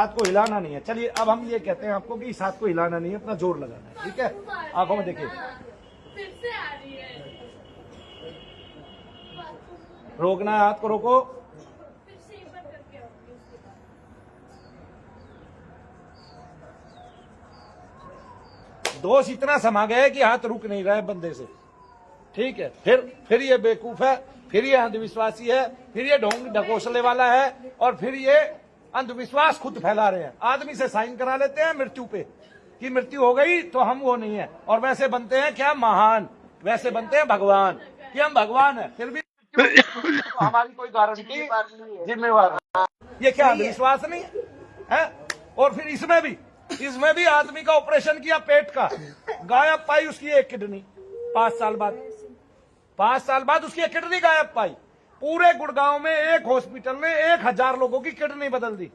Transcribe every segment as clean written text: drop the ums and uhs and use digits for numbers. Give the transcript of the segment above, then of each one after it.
हाथ को हिलाना नहीं है। चलिए अब हम ये कहते हैं आपको कि इस हाथ को हिलाना नहीं है, अपना जोर लगाना है, ठीक है। आंखों में देखिए, रोकना है, हाथ को रोको। दोष इतना समा गया है कि हाथ रुक नहीं रहा है बंदे से, ठीक है। फिर ये बेवकूफ है, फिर ये अंधविश्वासी है, फिर ये ढोंग ढकोसले वाला है, और फिर ये अंधविश्वास खुद फैला रहे हैं। आदमी से साइन करा लेते हैं मृत्यु पे कि मृत्यु हो गई तो हम वो नहीं है, और वैसे बनते हैं क्या महान, वैसे बनते हैं भगवान कि हम भगवान है, फिर भी तो हमारी कोई गारंटी जिम्मेवार। ये क्या अंधविश्वास नहीं है? और फिर इसमें भी आदमी का ऑपरेशन किया पेट का, गायब पाई उसकी एक किडनी 5 साल बाद उसकी एक किडनी गायब पाई। पूरे गुड़गांव में एक हॉस्पिटल में 1000 लोगों की किडनी बदल दी,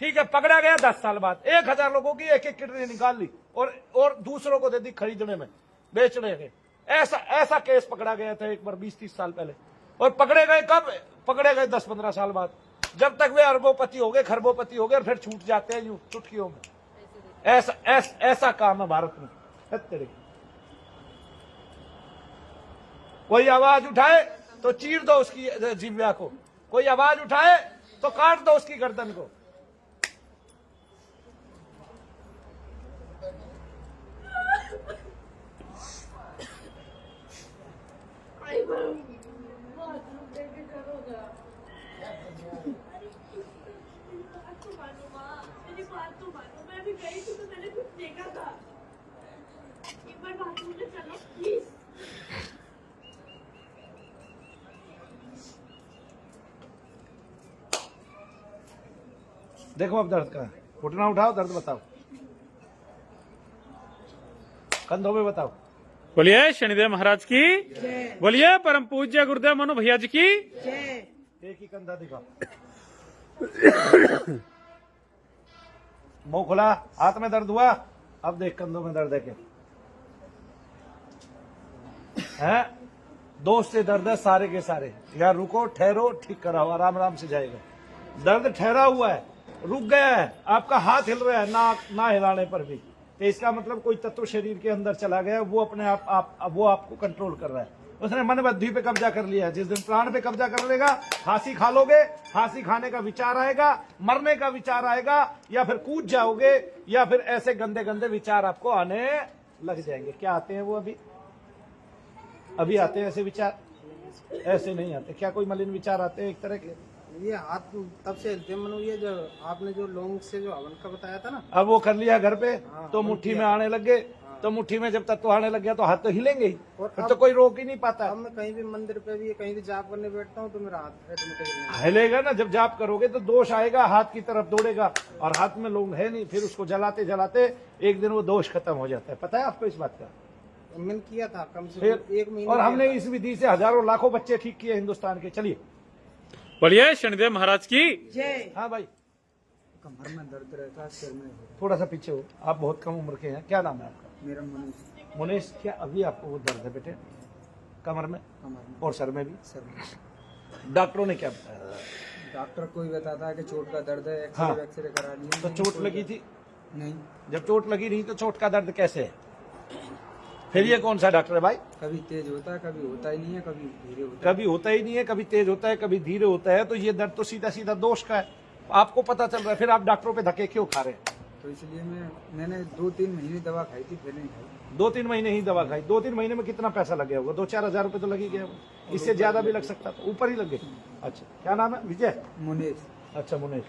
ठीक है। पकड़ा गया 10 साल बाद, 1000 लोगों की एक किडनी निकाल ली और दूसरों को दे दी खरीदने में, बेचने में। ऐसा केस पकड़ा गया था एक बार 20-30 साल पहले। और पकड़े गए कब? पकड़े गए 10-15 साल बाद, जब तक वे अरबोपति हो गए, खरबोपति हो गए, और फिर छूट जाते हैं यूं चुटकियों में। ऐसा काम है भारत में। कोई आवाज उठाए तो चीर दो उसकी जिह्वा को, कोई आवाज उठाए तो काट दो उसकी गर्दन को। देखो अब दर्द का, घुटना उठाओ, दर्द बताओ, कंधों में बताओ। बोलिए शनिदेव महाराज की, बोलिए परम पूज्य गुरुदेव मनु भैया जी की। एक ही कंधा दिखाओ, मुंह खुला, हाथ में दर्द हुआ, अब देख कंधों में दर्द है क्या है? दोष से दर्द है सारे के सारे। यार रुको, ठहरो, ठीक कराओ, आराम से जाएगा। दर्द ठहरा हुआ है, रुक गया है, आपका हाथ हिल रहा है ना हिलाने पर भी, तो इसका मतलब कोई तत्व शरीर के अंदर चला गया, वो अपने वो आपको कंट्रोल कर रहा है। उसने मन बुद्धि पे कब्जा कर लिया है। जिस दिन प्राण पे कब्जा कर लेगा, फांसी खा लोगे, फांसी खाने का विचार आएगा, मरने का विचार आएगा, या फिर कूद जाओगे, या फिर ऐसे गंदे गंदे विचार आपको आने लग जाएंगे। क्या आते हैं वो? अभी आते हैं ऐसे विचार, ऐसे नहीं आते। क्या कोई मलिन विचार आते हैं एक तरह के? ये हाथ तब से हिलते मनु, ये जो आपने जो लौंग से जो हवन का बताया था ना, अब वो कर लिया घर पे, तो मुट्ठी में आने लग गए, तो मुट्ठी में जब तत्व आने लग गया तो हाथ तो हिलेंगे ही, फिर तो कोई रोक ही नहीं पाता। अब मैं कहीं भी मंदिर पे भी कहीं भी जाप करने बैठता हूँ तो मेरा हाथ ऑटोमेटिक हिलेगा ना। जब जाप करोगे तो दोष आएगा, हाथ की तरफ दौड़ेगा, और हाथ में लौंग है नहीं, फिर उसको जलाते जलाते एक दिन वो दोष खत्म हो जाता है। पता है आपको इस बात का? मैंने किया था कम से फिर कम 1 महीने, और हमने इस विधि से हजारों लाखों बच्चे ठीक किए हिंदुस्तान के। चलिए, बोलिए शनिदेव महाराज की जय। हाँ भाई, कमर में दर्द रहता है, सिर में। थोड़ा सा पीछे हो, आप बहुत कम उम्र के हैं। क्या नाम है आपका? मेरा मनीष। मुनेश, क्या अभी आपको वो दर्द है बेटे कमर में और सर में भी? सर में। डॉक्टरों ने क्या बताया? डॉक्टर को ही बताता है कि चोट का दर्द है, हाँ। एक्सरे करा लिए। तो चोट लगी थी? नहीं। जब चोट लगी नहीं तो चोट का दर्द कैसे है? फिर ये कौन सा डॉक्टर है भाई? कभी तेज होता है, कभी होता ही नहीं है, कभी धीरे होता है। कभी होता ही नहीं है, कभी तेज होता है, कभी धीरे होता है। तो ये दर्द तो सीधा सीधा दोष का है, आपको पता चल रहा है, फिर आप डॉक्टरों पे धक्के क्यों खा रहे हैं? तो इसलिए मैंने 2-3 महीने दवा खाई थी, फिर नहीं खाई। 2-3 महीने ही दवा खाई। 2-3 महीने में कितना पैसा लग गया होगा? 2-4 हजार रुपए तो लग ही गया होगा, इससे ज्यादा भी लग सकता था, ऊपर ही लग गए। अच्छा, क्या नाम है? विजय? मुनेश। अच्छा, मुनेश।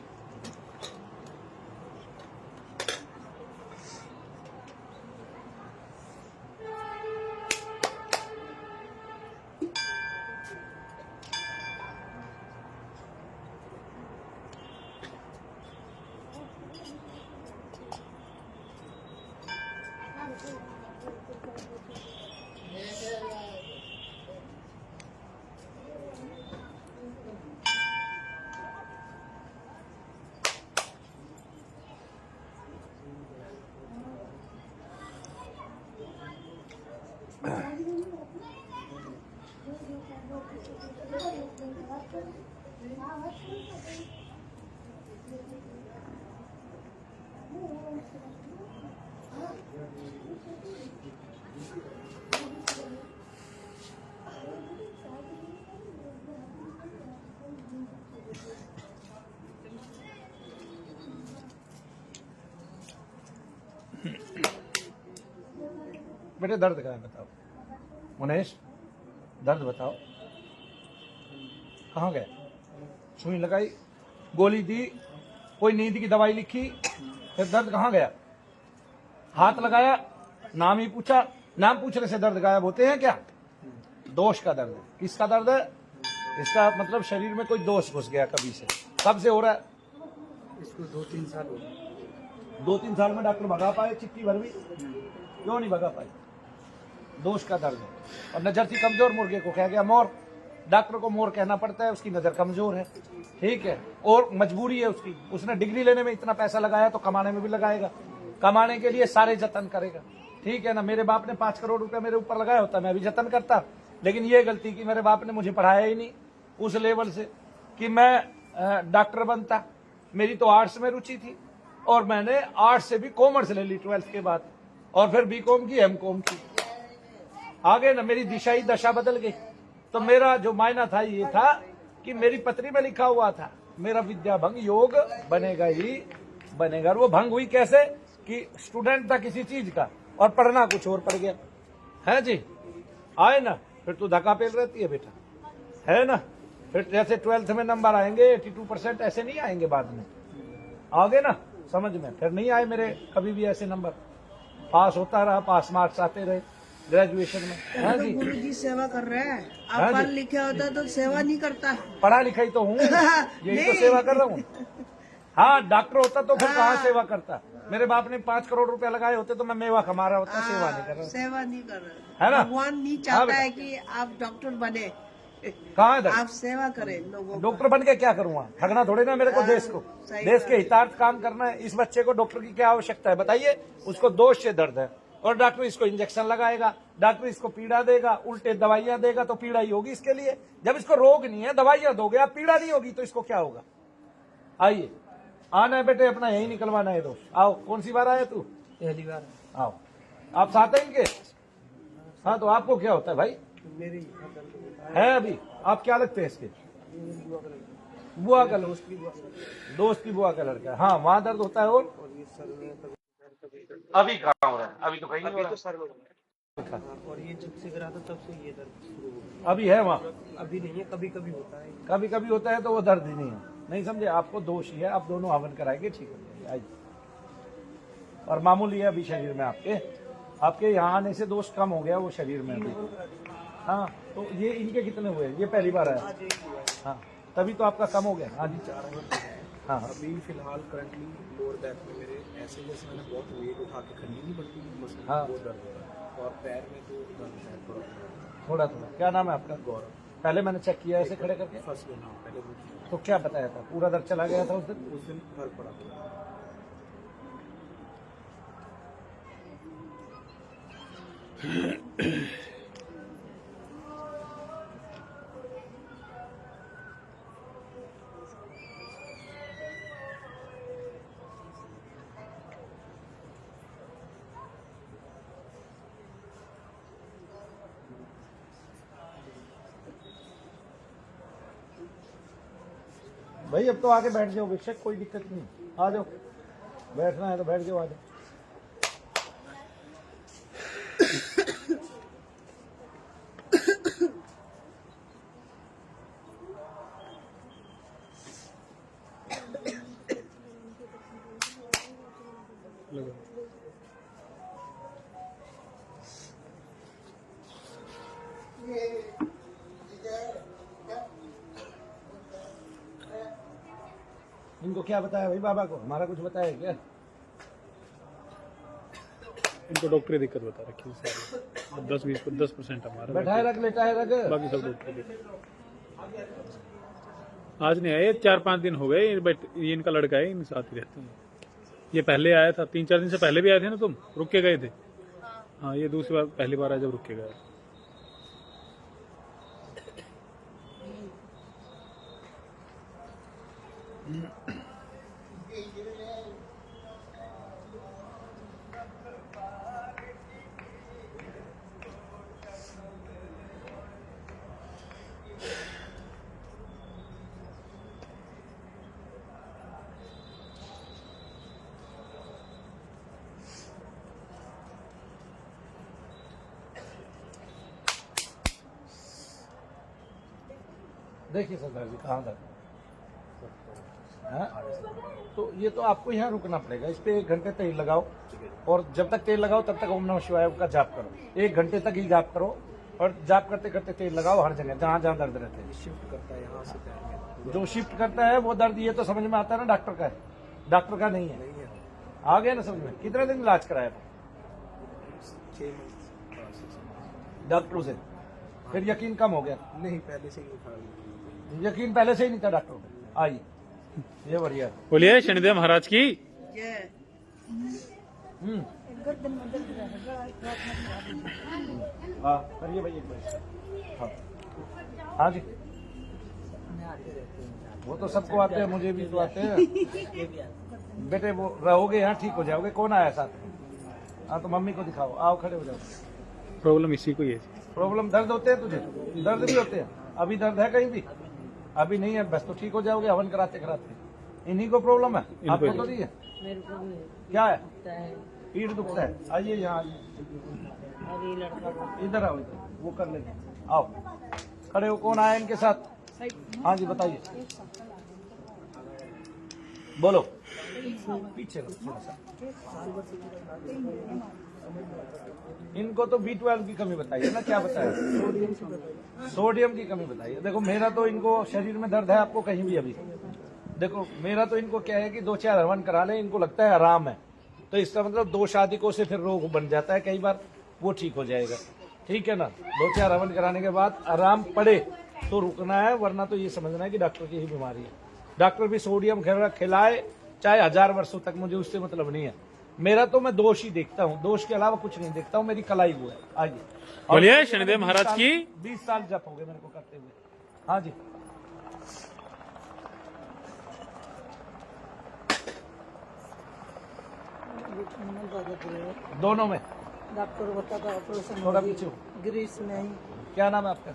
बेटे दर्द का है बताओ, मुनेश दर्द बताओ, कहाँ गए? सुई लगाई, गोली दी, कोई नींद की दवाई लिखी, फिर दर्द कहाँ गया? हाथ लगाया, नाम ही पूछा, नाम पूछने से दर्द गायब होते हैं क्या? दोष का दर्द है। किसका दर्द है? इसका मतलब शरीर में कोई दोष घुस गया कभी से। कब से हो रहा है? इसको 2-3 साल हो गए। 2-3 साल में डॉक्टर भगा पाए चिट्ठी भर भी? क्यों नहीं भगा पाए? दोष का दर्द है। और नजर थी कमजोर, मुर्गे को कह गया मोर। डॉक्टर को मोर कहना पड़ता है, उसकी नजर कमजोर है, ठीक है, और मजबूरी है उसकी। उसने डिग्री लेने में इतना पैसा लगाया तो कमाने में भी लगाएगा, कमाने के लिए सारे जतन करेगा, ठीक है ना। मेरे बाप ने 5 करोड़ रुपया मेरे ऊपर लगाया होता, मैं भी जतन करता, लेकिन ये गलती की मेरे बाप ने मुझे पढ़ाया ही नहीं उस लेवल से कि मैं डॉक्टर बनता। मेरी तो आर्ट्स में रुचि थी और मैंने आर्ट्स से भी कॉमर्स ले ली 12th के बाद, और फिर बीकॉम की, एमकॉम की। आगे ना मेरी दिशा ही दशा बदल गई। तो मेरा जो मायना था ये था कि मेरी पत्री में लिखा हुआ था मेरा विद्या भंग योग बनेगा ही बनेगा। और वो भंग हुई कैसे कि स्टूडेंट था किसी चीज का और पढ़ना कुछ और पड़ गया, है जी। आए ना, फिर तो धक्का पेल रहती है बेटा, है ना। फिर जैसे 12th में नंबर आएंगे 82%, ऐसे नहीं आएंगे बाद में, आगे ना समझ में। फिर नहीं आए मेरे कभी भी ऐसे नंबर, पास होता रहा, पास मार्क्स आते रहे ग्रेजुएशन में, है जी। गुरु जी सेवा कर रहे हैं, हाँ आप जी। पढ़ लिखे होता तो सेवा नहीं करता। पढ़ा लिखा ही तो हूँ, यही तो सेवा कर रहा हूँ। हाँ, डॉक्टर होता तो फिर कहाँ सेवा करता? मेरे बाप ने 5 करोड़ रुपया लगाए होते तो मैं मेवा कमा रहा होता, सेवा नहीं कर रहा। सेवा नहीं कर रहे, है ना? भगवान नहीं हाँ चाहता बेटा। है कि आप डॉक्टर बने, कहाँ है आप सेवा करें लोगों को। डॉक्टर बन के क्या करूंगा? ठगना थोड़े ना मेरे को देश को, सही देश के हितार्थ काम करना है। इस बच्चे को डॉक्टर की क्या आवश्यकता है बताइए? उसको दोष से दर्द है और डॉक्टर इसको इंजेक्शन लगाएगा, डॉक्टर इसको पीड़ा देगा, उल्टे दवाइयां देगा तो पीड़ा ही होगी इसके लिए। जब इसको रोग नहीं है, दवाइयां दोगे आप, पीड़ा नहीं होगी तो इसको क्या होगा? आइए, आना है बेटे, अपना यही निकलवाना है दोष। आओ, कौन सी बार आया तू? पहली बार आओ, आप साथ हैं इनके? हाँ, तो आपको क्या होता है भाई? मेरी है अभी आप क्या लगते हैं इसके? बुआ का दोस्त की बुआ का लड़का है। हाँ, वहां दर्द होता है। और ये सर में अभी कहाँ हो रहा है? अभी तो कहीं नहीं हो अभी रहा तो सर में है। और ये जब से गिरा था तब से ये दर्द शुरू हो गया। अभी है वहाँ, अभी नहीं है, कभी कभी होता है। कभी कभी होता है तो वो दर्द ही नहीं है। नहीं समझे? आपको दोष ही है, आप दोनों हवन कराएंगे, ठीक हो जाएगा। आइए। और मामूली है अभी शरीर में आपके यहाँ आने से दोष कम हो गया वो शरीर में अभी। हाँ, तो ये इनके कितने हुए? ये पहली बार आया। हाँ, तभी तो आपका कम हो गया। हाँ जी। हाँ, अभी फिलहाल करंटली लोअर बैक में मेरे ऐसे जैसे मैंने बहुत वेट उठा के खड़ी नहीं पड़ती, मसल हाँ। बहुत दर्द होता है, और पैर में तो दर्द है थोड़ा। थोड़ा थोड़ा। क्या नाम है आपका? गौरव। पहले मैंने चेक किया ऐसे खड़े करके, फर्स्ट दिन, हाँ, पहले वो किया। तो क्या बताया था? पूरा दर्द चला गया था उस दिन? उस दिन फर्क पड़ा था। भाई अब तो आके बैठ जाओ बेशक, कोई दिक्कत नहीं, आ जाओ। बैठना है तो बैठ जाओ, आ जाओ। इनको क्या बताया भाई बाबा को? हमारा कुछ बताया क्या? इनको डॉक्टरी दिक्कत बता रखी है सारी। 10% हमारा, बैठाए रख, लेटाए रख। बाकी सब डॉक्टरी दिक्कत। आज नहीं आए, 4-5 दिन हो गए, बट ये इनका लड़का है, इन साथ ही रहते हैं। ये पहले आया था, 3-4 दिन से पहले भी आए थे ना, तुम रुक के गए थे। हाँ, ये दूसरी बार, पहली बार आया जब रुक के गए। देखिए सरदार जी कहाँ दर्द है? हाँ? तो ये तो आपको यहाँ रुकना पड़ेगा, इस पे 1 घंटे तेल लगाओ और जब तक तेल लगाओ तब तक ओम नमः शिवाय का जाप करो। 1 घंटे तक ही जाप करो और जाप करते करते तेल लगाओ हर जगह जहाँ जहाँ दर्द रहते हैं। शिफ्ट करता है यहाँ से पैर में, जो शिफ्ट करता है वो दर्द ये तो समझ में आता है ना डॉक्टर का है, डॉक्टर का नहीं है। नहीं है आ गया ना समझ में? कितने दिन इलाज कराया 6 मंथ डॉक्टरों से? फिर यकीन कम हो गया? नहीं, पहले से ही उठा ली। यकीन पहले से ही नहीं था डॉक्टरों को? आइए, ये बढ़िया है। बोलिए शनिदेव महाराज की जय। हम्म। हाँ करिए भाई एक बार। हाँ हाँ जी, वो तो सबको आते हैं, मुझे भी तो आते हैं। बेटे वो रहोगे यहाँ ठीक हो जाओगे। कौन आया साथ में? हाँ तो मम्मी को दिखाओ, आओ खड़े हो जाओ। प्रॉब्लम इसी को ही है। प्रॉब्लम दर्द होते हैं तुझे? दर्द भी होते हैं? अभी दर्द है कहीं भी? अभी नहीं है, बस तो ठीक हो जाओगे हवन कराते कराते। इन्हीं को प्रॉब्लम है, आपको तो नहीं है? क्या है? पीठ दुखता है? आइए यहाँ, इधर आओ, इधर वो कर लेंगे। आओ खड़े हो। कौन आया इनके साथ? हाँ जी बताइए, बोलो। पीछे रहो थोड़ा सा। इनको तो B12 की कमी बताइए ना, क्या बताया? सोडियम की कमी बताइए। देखो मेरा तो इनको शरीर में दर्द है, आपको कहीं भी अभी देखो मेरा तो इनको क्या है कि 2-4 हवन करा लें, इनको लगता है आराम है, तो इसका मतलब 2 शादिकों से फिर रोग बन जाता है कई बार, वो ठीक हो जाएगा। ठीक है ना? 2-4 हवन कराने के बाद आराम पड़े तो रुकना है, वरना तो ये समझना है कि डॉक्टर की ही बीमारी है। डॉक्टर भी सोडियम खिलाए चाहे 1000 वर्षों तक, मुझे उससे मतलब नहीं है। मेरा तो मैं दोष ही देखता हूँ, दोष के अलावा कुछ नहीं देखता हूँ, मेरी कलाई वो है। आइए। बोलिए शनिदेव महाराज की। 20 साल जप हो गए मेरे को करते हुए। हाँ जी दोनों में डॉक्टर बताता ऑपरेशन थोड़ा पीछे हो। ग्रीस में ही क्या नाम है आपका?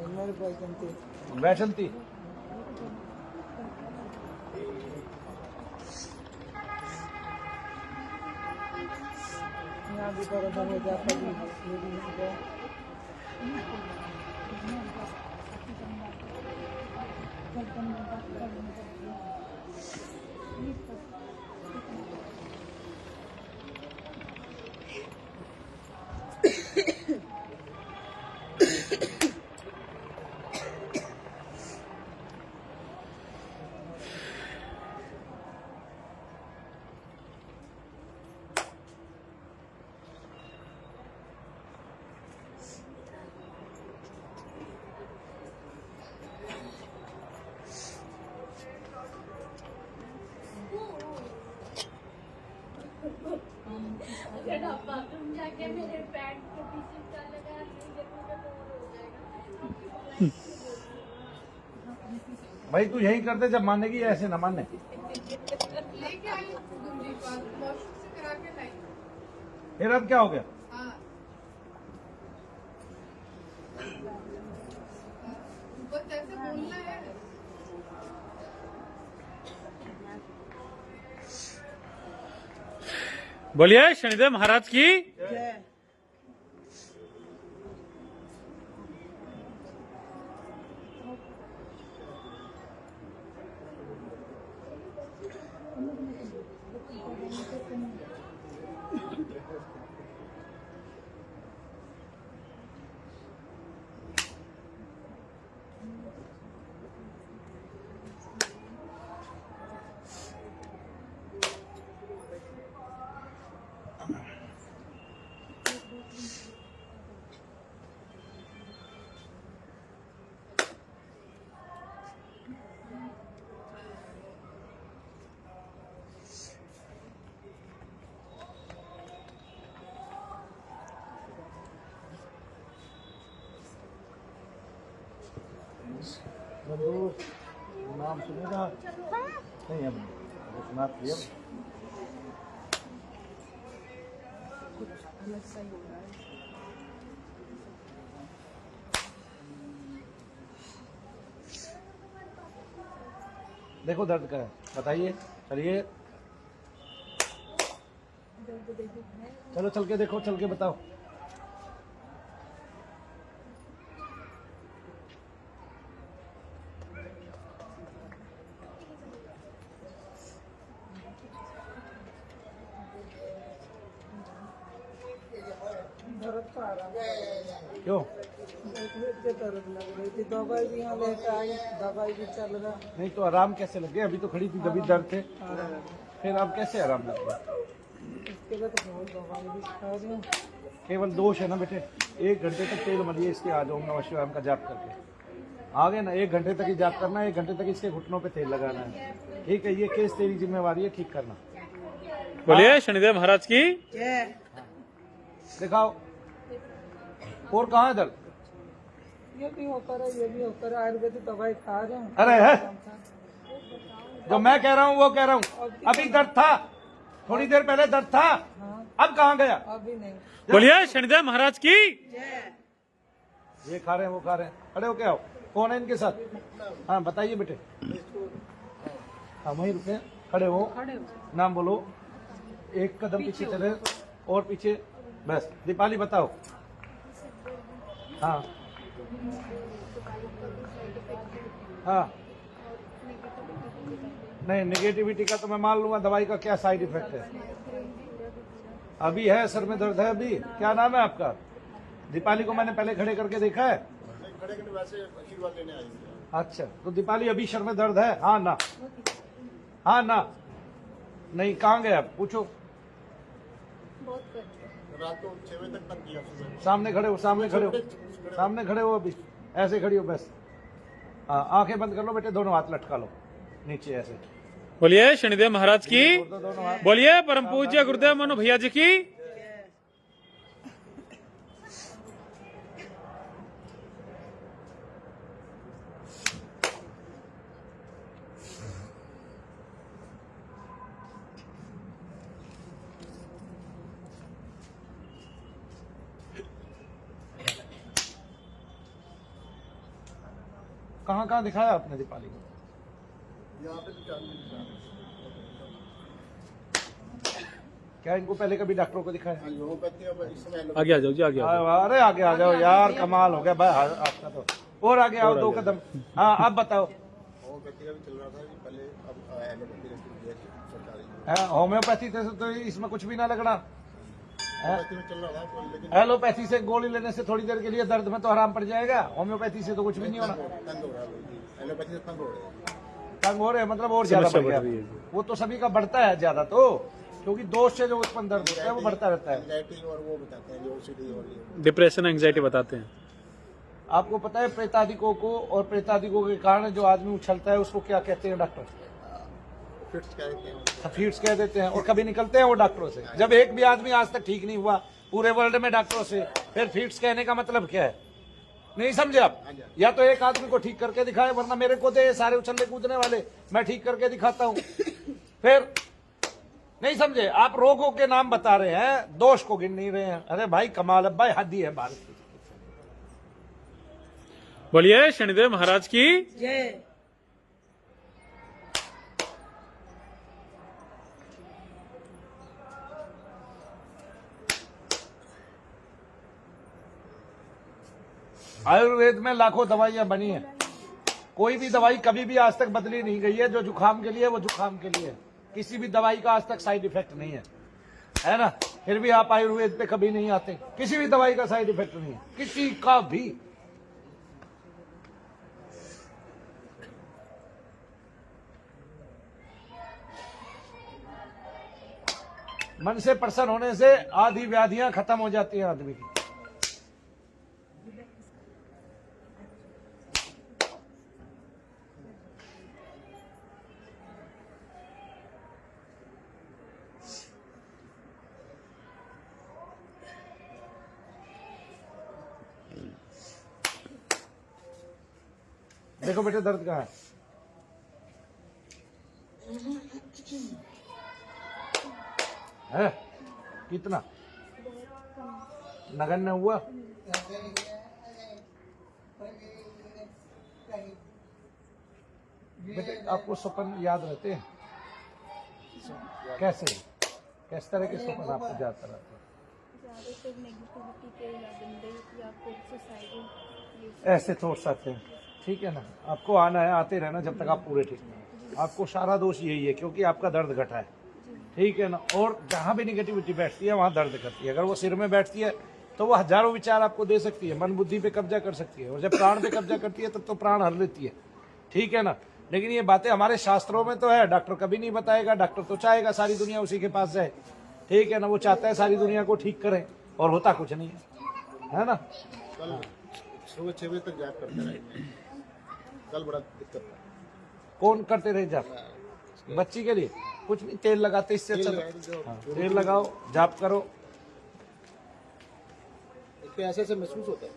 मेरे भाई जनते वैशंती। यहाँ भी दर्द हो जाता है। बाथरूम जाके मेरे पैंट के पीछे चल लगा, मुझे बोर हो जाएगा। भाई तू यही करते जब मानेगी, ऐसे ना माने। लेके आई दूसरी बार वॉशरूम से करा के लाई। फिर अब क्या हो गया? हाँ बस ऐसे बोलना है। बोलिए शनिदेव महाराज की जय। नाम सुनेगा नहीं? अब सुना प्रिय देखो दर्द का है, बताइए। चलिए चलो चल के देखो, चल के बताओ। का आराम क्यों? पेट के दर्द लग रही थी, दवाई भी यहाँ लेकर आई, दवाई भी चल रहा। नहीं तो आराम कैसे लग गया? अभी तो खड़ी थी जब भी दर्द थे, फिर अब कैसे आराम लग गया? इसके लिए तो बहुत दवाई भी खा रही हूँ। केवल दोष है ना बेटे, 1 घंटे तक तेल मलिए इसके, आज ओम नमः शिवाय का जाप करके आ गए ना। 1 घंटे तक ही जाप करना है, 1 घंटे तक इसके घुटनों पे तेल लगाना है, ठीक है? ये केस तेरी जिम्मेवारी है ठीक करना। बोलिए शनिदेव महाराज की जय। दिखाओ और कहाँ है दर्द? ये भी होता रहा, ये भी होता रहा, आयुर्वेदिक दवाई खा रहा हूँ। अरे है जो मैं कह रहा हूँ वो कह रहा हूँ। अभी दर्द था, थोड़ी देर पहले दर्द था, अब कहाँ गया? अभी नहीं। बोलिए शनिदेव महाराज की जय। ये खा रहे हैं वो खा रहे हैं, खड़े हो क्या हो? कौन है इनके साथ? हाँ बताइए बेटे। हाँ वहीं रुके, खड़े हो, नाम बोलो, 1 कदम पीछे चले और पीछे, बस। दीपाली बताओ। हाँ हाँ नहीं, नेगेटिविटी का तो मैं मान लूंगा, दवाई का क्या साइड इफेक्ट है? अभी है, सर में दर्द है अभी। क्या नाम है आपका? दीपाली को मैंने पहले खड़े करके देखा है। खड़े करके वैसे आशीर्वाद लेने आई थी। अच्छा तो दीपाली अभी सर में दर्द है? हाँ ना, हाँ ना, नहीं कहाँ गए आप? पूछो। रात को 6 बजे तक किया सुबह। सामने खड़े हो, सामने खड़े हो, सामने खड़े हो, अभी ऐसे खड़ी हो बस। हाँ आंखें बंद कर लो बेटे, दोनों हाथ लटका लो नीचे ऐसे। बोलिए शनिदेव महाराज की दोनों हाथ। बोलिए परम पूज्य गुरुदेव मनु भैया जी की कहाँ कहाँ दिखाया आपने दीपाली को? यहाँ पे तो 4 मिनट क्या इनको पहले कभी डॉक्टरों को दिखाया? होम्योपैथी अब इस समय आगे आ जाओ जी, आगे आ जाओ। अरे आगे आ जाओ यार, कमाल हो गया भाई आपका तो। और आगे आओ 2 कदम। हाँ अब बताओ। होम्योपैथी का भी चल रहा था कि पहले, अब एलोपैथी का शुरू किया सरकारी। हाँ, होम्योपैथी से तो इसमें कुछ भी ना लगना। होम्योपैथी में चल रहा था कोई, लेकिन एलोपैथी से गोली लेने से थोड़ी देर के लिए दर्द में तो आराम पड़ जाएगा, होम्योपैथी से तो कुछ भी नहीं होना। तंग हो रहा है, एलोपैथी से तंग हो रहे हैं। तंग हो रहे हैं मतलब और ज्यादा समस्या बढ़ गया। बढ़ रही है। वो तो सभी का बढ़ता है ज्यादा, तो क्योंकि दोष से जो उत्पन्न दर्द होता है वो बढ़ता रहता है। एंजाइटी और वो बताते हैं, जो ओसीडी और ये डिप्रेशन एंग्जाइटी बताते हैं। आपको पता है प्रेतादिकों को, और प्रेतादिकों के कारण जो आदमी उछलता है उसको क्या कहते हैं डॉक्टर? फिट्स कहते हैं। फीट्स कह देते हैं। और कभी निकलते हैं वो डॉक्टरों से। जब एक भी आदमी आज तक ठीक नहीं हुआ पूरे वर्ल्ड में डॉक्टरों से, फिर फीट्स कहने का मतलब क्या है? नहीं समझे आप? या तो एक आदमी को ठीक करके दिखाए, वरना मेरे को दे सारे उछलने कूदने वाले, मैं ठीक करके दिखाता हूं। फिर नहीं समझे आप? रोगों के नाम बता रहे हैं, दोष को गिन नहीं रहे हैं। अरे भाई कमाल है भाई, हद ही है भारत की। बोलिए शनिदेव महाराज की जय। आयुर्वेद में लाखों दवाइयां बनी है, कोई भी दवाई कभी भी आज तक बदली नहीं गई है। जो जुकाम के लिए वो जुकाम के लिए, किसी भी दवाई का आज तक साइड इफेक्ट नहीं है ना? फिर भी आप आयुर्वेद पे कभी नहीं आते। किसी भी दवाई का साइड इफेक्ट नहीं है, किसी का भी। मन से प्रसन्न होने से आधी व्याधियां खत्म हो जाती हैं आदमी की। देखो बेटे दर्द कहाँ है? है कितना नगण्य हुआ? बेटे आपको स्वप्न याद रहते हैं? कैसे, किस तरह के स्वप्न आपको याद रहते हैं? ज़्यादातर नेगेटिविटी के गंदे या फिर सोसाइटी। ऐसे थॉट्स आते हैं, ठीक है ना? आपको आना है, आते रहना जब तक आप पूरे ठीक नहीं। आपको सारा दोष यही है क्योंकि आपका दर्द घटा है, ठीक है ना? और जहाँ भी निगेटिविटी बैठती है वहाँ दर्द करती है। अगर वो सिर में बैठती है तो वो हजारों विचार आपको दे सकती है, मन बुद्धि पे कब्जा कर सकती है, और जब प्राण पे कब्जा करती है तब तो प्राण हर लेती है। ठीक है ना। लेकिन ये बातें हमारे शास्त्रों में तो है, डॉक्टर कभी नहीं बताएगा। डॉक्टर तो चाहेगा सारी दुनिया उसी के पास जाए। ठीक है ना, वो चाहता है सारी दुनिया को ठीक करें, और होता कुछ नहीं है ना। कल सुबह 6 बजे तक जाप करते रहे, कल बड़ा दिक्कत था। कौन करते रहे जाप? बच्ची के लिए कुछ नहीं, तेल लगाते, इससे अच्छा तेल लगाओ, जाप करो, ऐसे ऐसे महसूस होता है।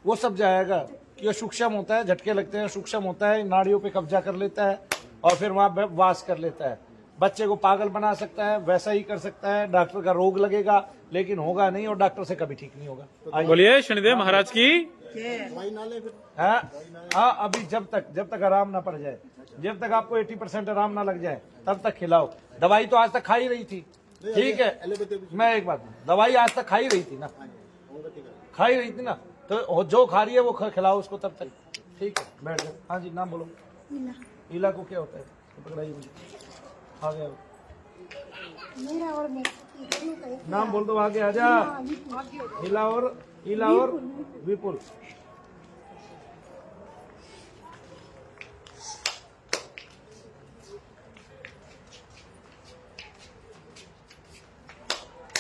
वो सब जाएगा कि सूक्ष्म होता है, झटके लगते हैं, सूक्ष्म होता है, नाड़ियों पे कब्जा कर लेता है और फिर वहां वास कर लेता है। बच्चे को पागल बना सकता है, वैसा ही कर सकता है। डॉक्टर का रोग लगेगा लेकिन होगा नहीं, और डॉक्टर से कभी ठीक नहीं होगा। बोलिए शनिदेव महाराज की। दवाई ना ले फिर। हाँ, अभी जब तक आराम ना पड़ जाए, जब तक आपको 80% आराम ना लग जाए तब तक खिलाओ। दवाई तो आज तक खा ही रही थी। ठीक है, मैं एक बात, दवाई आज तक खा ही रही थी ना, खा ही रही थी ना, तो जो खा रही है वो खिलाओ उसको तब तक। ठीक है, बैठ जाओ। हाँ जी, नाम बोलो। ईला को क्या होता है? पकड़ाइए मुझे, आ गया मेरा और मेरा नाम बोल दो, आगे आ जा। ईला और विपुल।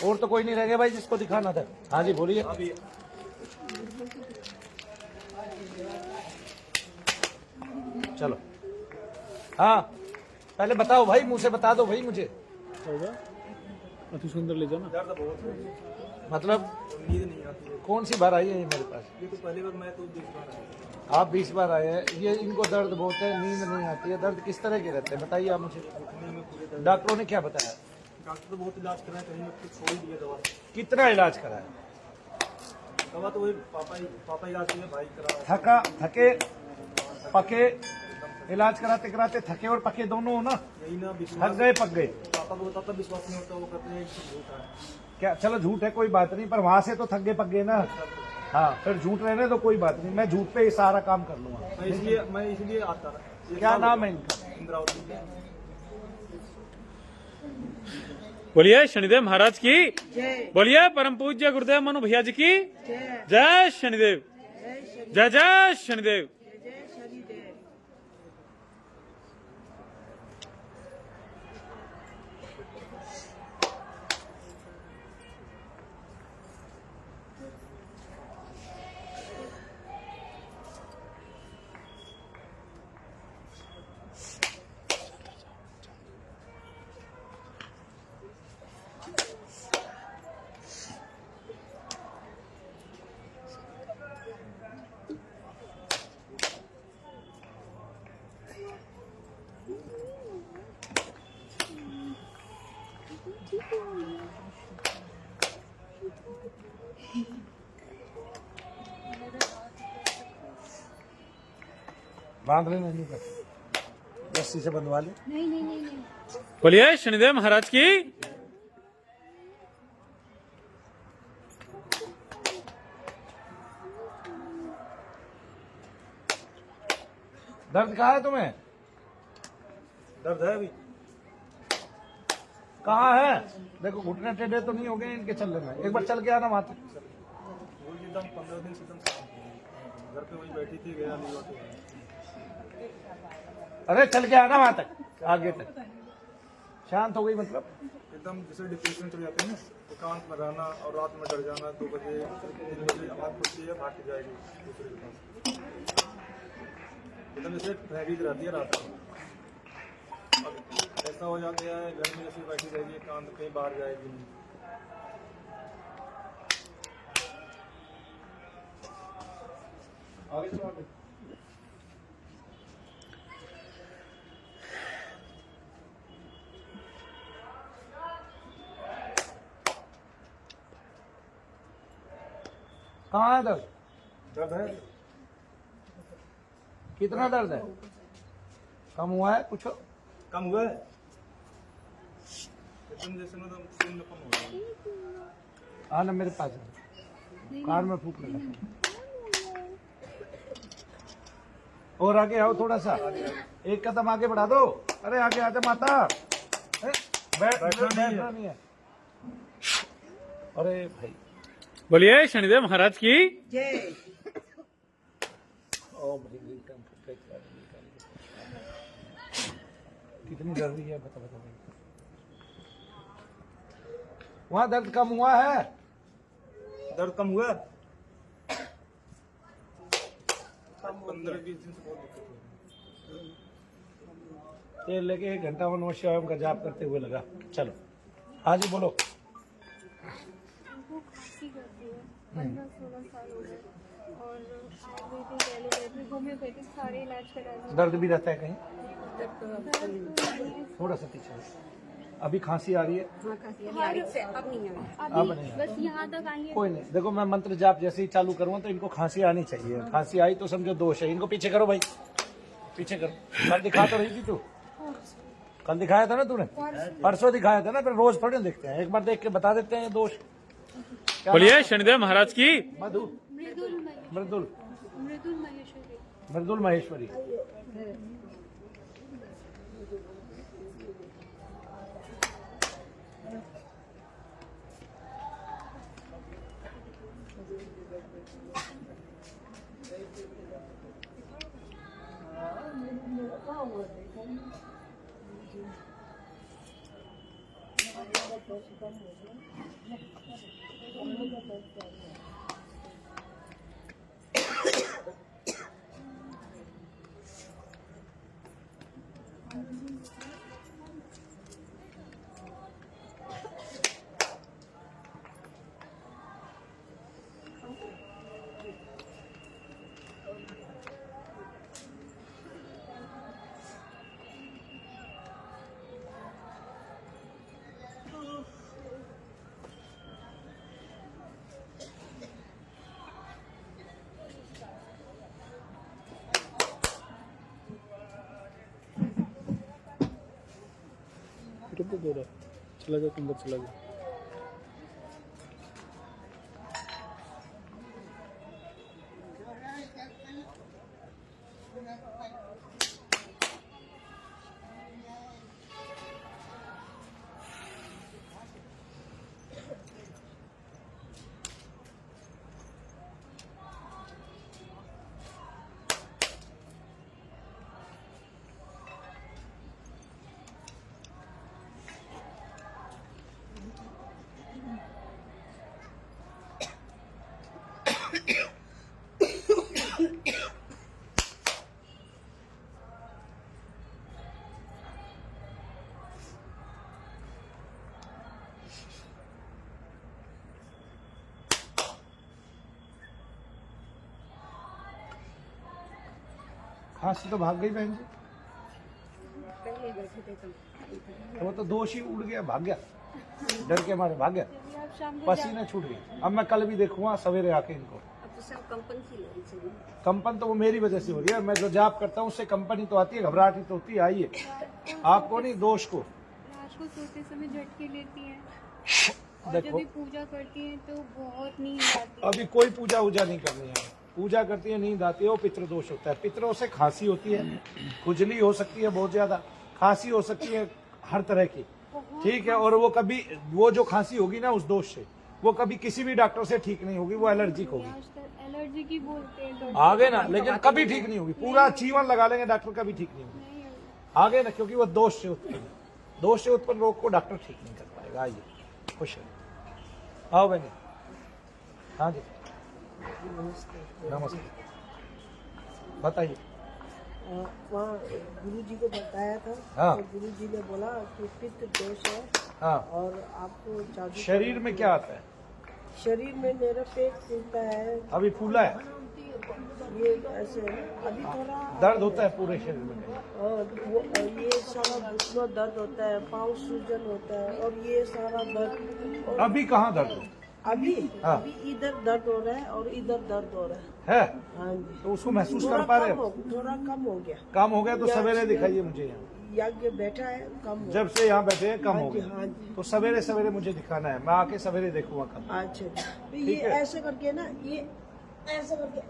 और तो कोई नहीं रह गया भाई जिसको दिखाना था। हाँ जी बोलिए। चलो, हाँ पहले बताओ भाई, मुंह से बता दो भाई मुझे। अति सुंदर ले जाओ ना। मतलब नींद नहीं आती है। कौन सी बार आई है ये मेरे पास? ये तो पहली बार, मैं तो 20 बार आया। आप 20 बार आए हैं। ये इनको दर्द बहुत है, नींद नहीं आती है। दर्द किस तरह के रहते हैं बताइए आप मुझे। डॉक्टरों ने क्या बताया? डॉक्टर तो बहुत इलाज कराया, कहीं कुछ छोड़ ही दिया दवा। कितना इलाज कराया? दवा तो वही पापा इलाज किए, भाई करा। थके पके इलाज कराते कराते थके और पके दोनों हो ना। यही ना थक विश्वास, गए पक गए। पापा को बताता विश्वास नहीं होता, वो कहते हैं कि झूठ है। क्या? चलो झूठ है कोई बात नहीं, पर वहां से तो थक गए पक गए ना। हाँ, फिर झूठ रहने तो कोई बात नहीं, मैं झूठ पे ये सारा काम कर लूंगा। मैं इसलिए आता रहा। क्या नाम है इनका? इंद्रावती। बोलिए शनिदेव महाराज की। जय बोलिए परम पूज्य गुरुदेव मनु भैया जी की। जय जय शनिदेव। जय जय शनिदेव। जय शनिदेव। बांध लेना, नहीं कर, रस्सी से बंधवा ले। नहीं नहीं नहीं नहीं बोलिए शनिदेव महाराज की। दर्द कहाँ है तुम्हें? दर्द है अभी। कहाँ है? देखो घुटने टेढ़े तो नहीं हो गए इनके चलने में। एक बार चल के आना वहां तक। वो एकदम 15 दिन से एकदम घर पे वही बैठी थी, गया नहीं लौटे। अरे चल के आना वहां तक, आगे तक। शांत हो गई मतलब? एकदम जैसे डिप्रेशन चल जाते हैं ना, एकांत में रहना और रात में डर जाना। 2 बजे 3 बजे आवाज खुलती है, भाग के जाएगी दूसरे के पास। एकदम जैसे भयभीत रहती है रात में। अब ऐसा हो जाता है घर में जैसे बैठी रहेगी, एकांत, कहीं बाहर जाएगी नहीं। कहाँ है दर्द? दर्द है, कितना दर्द है? कम हुआ है? पूछो। कम हुआ है एकदम, जैसे मतलब शून्य कम हो रहा है। आना मेरे पास है। कार में फूक लगा। और आगे आओ थोड़ा सा, एक कदम आगे बढ़ा दो। अरे आगे आजा माता। बैठना नहीं है। अरे भाई बोलिए शनिदेव महाराज की। जय। कितनी दर्द है बता बता। वहाँ दर्द कम हुआ है? दर्द कम हुआ? 15-20 दिन से बहुत दिक्कत हो रही है। ये लेके 1 घंटा वो नमः शिवाय का जाप करते हुए लगा। चलो हाँ जी बोलो। वो खांसी करती है 15-16 साल हो गए और आयुर्वेदिक एलोपैथिक होम्योपैथिक सारे इलाज करा दिए। दर्द भी रहता है कहीं? थोड़ा सा पीछे। अभी खांसी आ रही है? अब नहीं है। बस यहाँ तक आई है। कोई नहीं, देखो मैं मंत्र जाप जैसे ही चालू करूँगा तो इनको खांसी आनी चाहिए। खांसी आई तो समझो दोष है। इनको पीछे करो भाई, पीछे करो। कल दिखा तो रही थी तू? कल दिखाया था ना तूने? परसों दिखाया था ना। फिर रोज थोड़े देखते हैं, एक बार देख के बता देते हैं दोष। बोलिए शनिदेव महाराज की। मधु मृदुल मृदुल महेश्वरी। मृदुल महेश्वरी। चला जाओ, अंदर चला जाओ। खांसी तो भाग गई बहन जी। वो तो दोष ही उड़ गया, भाग गया, डर के मारे भाग गया, आप शाम को पसीने छूट गए। अब मैं कल भी देखूंगा सवेरे आके इनको। कंपन तो वो मेरी वजह से हो रही है। मैं जो जाप करता हूँ उससे कंपनी तो आती है, घबराहट ही तो होती है। आइए, आपको नहीं, दोष को। रात को सोते समय झटके लेती हैं और जब देखो भी पूजा करती हैं तो बहुत नींद आती है। अभी कोई पूजा वूजा नहीं करनी है। पूजा करती है, नींद आती है, वो पितृदोष होता है। पितरों से खांसी होती है, खुजली हो सकती है बहुत ज्यादा, खांसी हो सकती है हर तरह की, ठीक है। और वो कभी, वो जो खांसी होगी ना उस दोष से, वो कभी किसी भी डॉक्टर से ठीक नहीं होगी, वो एलर्जिक होगी। आजकल एलर्जी की बोलते हैं डॉक्टर। आगे ना, लेकिन कभी ठीक नहीं होगी। पूरा जीवन लगा लेंगे डॉक्टर, कभी ठीक नहीं होगी नहीं होगी। आगे ना, क्योंकि वो दोष से उत्पन्न, दोष से उत्पन्न रोग को डॉक्टर ठीक नहीं कर पाएगा। आइए, खुश है, आओ बहनी। हाँ जी, नमस्ते, बताइए। वहाँ गुरुजी को बताया था। हाँ। तो गुरुजी ने बोला कि पित्त दोष है। हाँ, और आपको जादू शरीर में क्या आता है? शरीर में मेरा पेट फूलता है, अभी फूला है, ये ऐसे अभी थोड़ा दर्द होता है पूरे शरीर में कहीं? ये सारा घुटना दर्द होता है, पाँव सूजन होता है और ये सारा दर्द। और अभी कहाँ दर्द हो? अभी हाँ। अभी इधर दर्द हो रहा है और इधर दर्द हो रहा है। है? हाँ जी, तो उसको महसूस थोड़ा कर पा रहे कम हो? थोड़ा कम हो गया। काम हो गया तो या- सवेरे दिखाइए मुझे यहाँ। यज्ञ बैठा है, कम हो जब से यहाँ बैठे हैं कम हाँ हो जी, गया, हाँ जी। तो सवेरे सवेरे मुझे दिखाना है। मैं आके सवेरे देखूंगा कल। अच्छा, तो ये ठीक है। ऐसे करके ना, ये ऐसे करके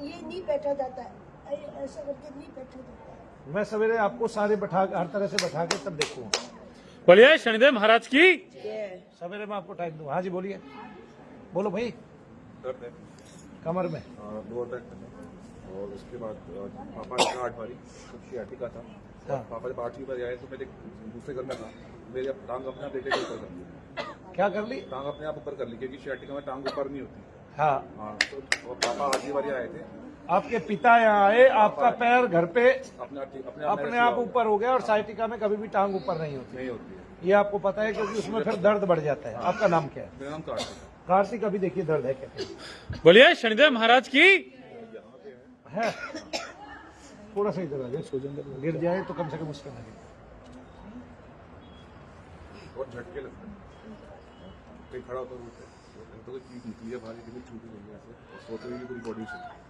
ये नहीं बैठा जाता है, ऐसे करके नहीं बैठा जाता है। मैं सवेरे आपको सारे बैठा, हर तरह से बैठा के तब देखूंगा। बोलिए शनिदेव महाराज की। ये सवेरे मैं आपको टाइम दूंगा। हाँ जी बोलिए, बोलो भाई। दर्द है कमर में? लोअर बैक में, और उसके बाद पापा ने 8 बारी सियाटिका था। हाँ। पापा जब 8वीं बार आए तो मेरे दूसरे घर में था, मेरी अब टांग अपने आप देखे ऊपर कर ली, क्या कर ली? टांग अपने आप ऊपर कर ली, क्योंकि सियाटिका में टांग ऊपर नहीं होती। हाँ, हाँ, तो और पापा 8वीं बारी आए थे, आपके पिता यहाँ आए, आपका पैर घर पे अपने आप ऊपर हो गया, और साइटिका में कभी भी टांग ऊपर नहीं होती। नहीं होती है। ये आपको पता है, क्योंकि उसमें फिर दर्द बढ़ जाता है। आपका नाम क्या है? मेरा नाम कार्तिक है। कार्तिक, अभी देखिए दर्द है क्या बोलिए शनिदेव महाराज की है। थोड़ा सा इधर आ जाए, गिर जाए तो कम से कम उसका लगे। और झटके लगते हैं, कहीं खड़ा होता है तो कोई चीज निकली है बाहर, कितनी छूटी हुई है ऐसे, और सोते हुए भी पूरी बॉडी से।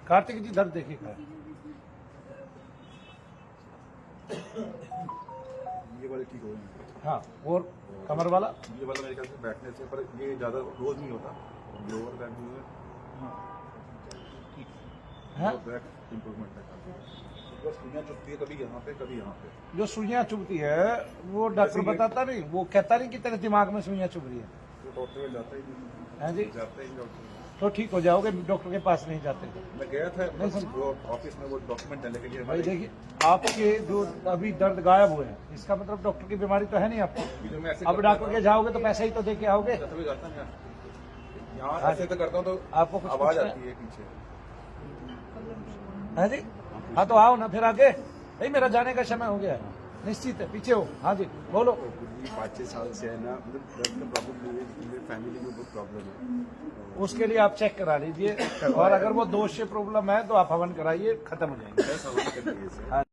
कार्तिक जी दर्द देखिएगा। ये वाले ठीक हो गए। हाँ, और कमर वाला? ये वाला मेरे ख्याल से बैठने से, पर ये ज्यादा रोज नहीं होता। लोअर बैक जो है, बैक इम्प्रूवमेंट है काफी। बस सुइयां चुभती है, कभी यहाँ पे कभी यहाँ पे। जो सुइयां चुभती है वो डॉक्टर बताता नहीं, वो कहता नहीं कि तेरे दिमाग में सुइयां चुभ रही है। तो डॉक्टर में जाता ही नहीं। है जी, जाता ही नहीं डॉक्टर। तो ठीक हो जाओगे, डॉक्टर के पास नहीं जाते। मैं गया था वो ऑफिस में, वो डॉक्यूमेंट है, लेकिन ये भाई हमारे देखिए, आपके जो अभी दर्द गायब हुए हैं, इसका मतलब डॉक्टर की बीमारी तो है नहीं आपको। जो मैं ऐसे अब डॉक्टर के जाओगे तो पैसे ही तो दे के आओगे। तभी जाता है यहाँ ऐसे तो करता हूँ तो आपको कुछ आवाज पूछना है? आती है पीछे। है जी, हाँ तो आओ ना फिर आगे। भाई मेरा जाने का समय हो गया है, निश्चित है, पीछे हो। हाँ जी बोलो। 5-6 साल से है ना, मतलब दर्द का प्रॉब्लम नहीं है, मेरे फैमिली में बहुत प्रॉब्लम है। उसके लिए आप चेक करा लीजिए, और अगर वो दोष से प्रॉब्लम है तो आप हवन कराइए, खत्म हो जाएंगे। सवाल कर दिए सर। हाँ।